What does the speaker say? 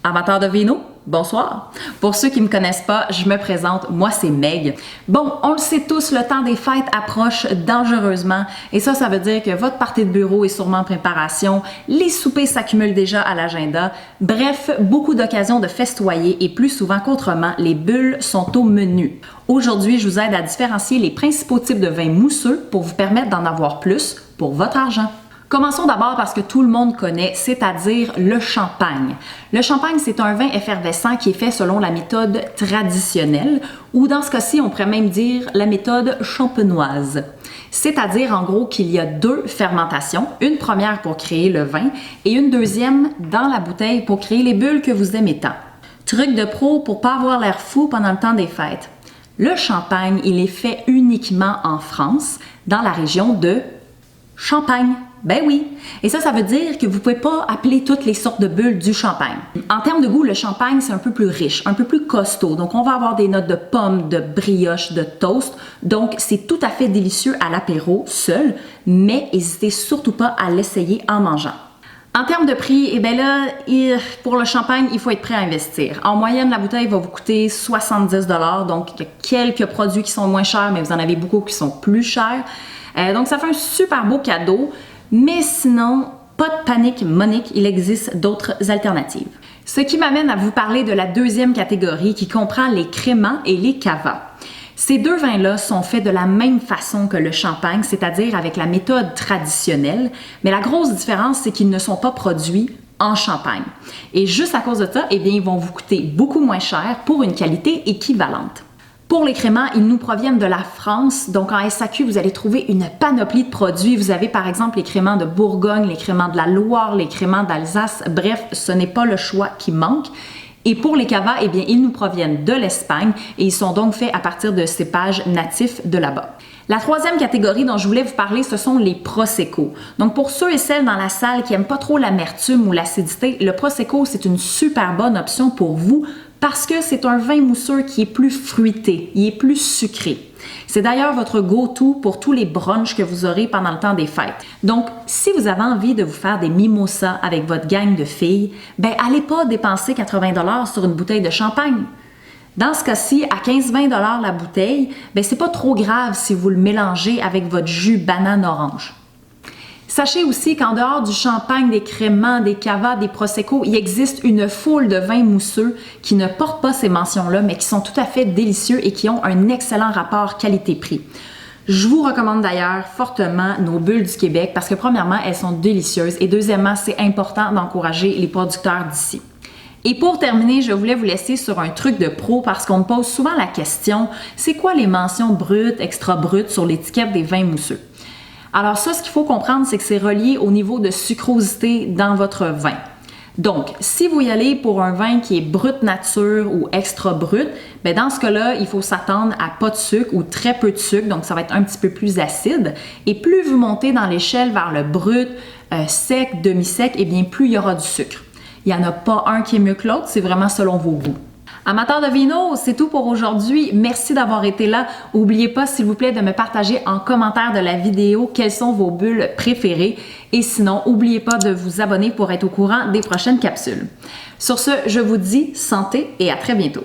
Amateurs de vino, bonsoir. Pour ceux qui ne me connaissent pas, je me présente, moi c'est Meg. Bon, on le sait tous, le temps des fêtes approche dangereusement et ça veut dire que votre partie de bureau est sûrement en préparation, les soupers s'accumulent déjà à l'agenda, bref, beaucoup d'occasions de festoyer et plus souvent qu'autrement, les bulles sont au menu. Aujourd'hui, je vous aide à différencier les principaux types de vins mousseux pour vous permettre d'en avoir plus pour votre argent. Commençons d'abord par ce que tout le monde connaît, c'est-à-dire le champagne. Le champagne, c'est un vin effervescent qui est fait selon la méthode traditionnelle, ou dans ce cas-ci, on pourrait même dire la méthode champenoise. C'est-à-dire, en gros, qu'il y a deux fermentations, une première pour créer le vin et une deuxième dans la bouteille pour créer les bulles que vous aimez tant. Truc de pro pour pas avoir l'air fou pendant le temps des fêtes. Le champagne, il est fait uniquement en France, dans la région de Champagne. Ben oui! Et ça veut dire que vous pouvez pas appeler toutes les sortes de bulles du champagne. En termes de goût, le champagne, c'est un peu plus riche, un peu plus costaud. Donc, on va avoir des notes de pommes, de brioche, de toast. Donc, c'est tout à fait délicieux à l'apéro seul, mais n'hésitez surtout pas à l'essayer en mangeant. En termes de prix, eh bien là, pour le champagne, il faut être prêt à investir. En moyenne, la bouteille va vous coûter 70 $, donc il y a quelques produits qui sont moins chers, mais vous en avez beaucoup qui sont plus chers. Donc, ça fait un super beau cadeau. Mais sinon, pas de panique, Monique, il existe d'autres alternatives. Ce qui m'amène à vous parler de la deuxième catégorie qui comprend les créments et les cavas. Ces deux vins-là sont faits de la même façon que le champagne, c'est-à-dire avec la méthode traditionnelle, mais la grosse différence, c'est qu'ils ne sont pas produits en Champagne. Et juste à cause de ça, eh bien, ils vont vous coûter beaucoup moins cher pour une qualité équivalente. Pour les créments, ils nous proviennent de la France. Donc, en SAQ, vous allez trouver une panoplie de produits. Vous avez par exemple les créments de Bourgogne, les créments de la Loire, les créments d'Alsace. Bref, ce n'est pas le choix qui manque. Et pour les cavas, eh bien, ils nous proviennent de l'Espagne et ils sont donc faits à partir de cépages natifs de là-bas. La troisième catégorie dont je voulais vous parler, ce sont les Prosecco. Donc, pour ceux et celles dans la salle qui n'aiment pas trop l'amertume ou l'acidité, le Prosecco, c'est une super bonne option pour vous parce que c'est un vin mousseux qui est plus fruité, il est plus sucré. C'est d'ailleurs votre go-to pour tous les brunchs que vous aurez pendant le temps des fêtes. Donc, si vous avez envie de vous faire des mimosas avec votre gang de filles, ben allez pas dépenser 80 $ sur une bouteille de champagne. Dans ce cas-ci, à 15-20 $ la bouteille, ben c'est pas trop grave si vous le mélangez avec votre jus banane-orange. Sachez aussi qu'en dehors du champagne, des créments, des cavas, des prosecco, il existe une foule de vins mousseux qui ne portent pas ces mentions-là, mais qui sont tout à fait délicieux et qui ont un excellent rapport qualité-prix. Je vous recommande d'ailleurs fortement nos bulles du Québec parce que premièrement, elles sont délicieuses et deuxièmement, c'est important d'encourager les producteurs d'ici. Et pour terminer, je voulais vous laisser sur un truc de pro parce qu'on me pose souvent la question, c'est quoi les mentions brutes, extra brutes sur l'étiquette des vins mousseux? Alors ça, ce qu'il faut comprendre, c'est que c'est relié au niveau de sucrosité dans votre vin. Donc, si vous y allez pour un vin qui est brut nature ou extra brut, bien dans ce cas-là, il faut s'attendre à pas de sucre ou très peu de sucre, donc ça va être un petit peu plus acide. Et plus vous montez dans l'échelle vers le brut, sec, demi-sec, eh bien plus il y aura du sucre. Il n'y en a pas un qui est mieux que l'autre, c'est vraiment selon vos goûts. Amateurs de vino, c'est tout pour aujourd'hui. Merci d'avoir été là. N'oubliez pas, s'il vous plaît, de me partager en commentaire de la vidéo quelles sont vos bulles préférées. Et sinon, n'oubliez pas de vous abonner pour être au courant des prochaines capsules. Sur ce, je vous dis santé et à très bientôt.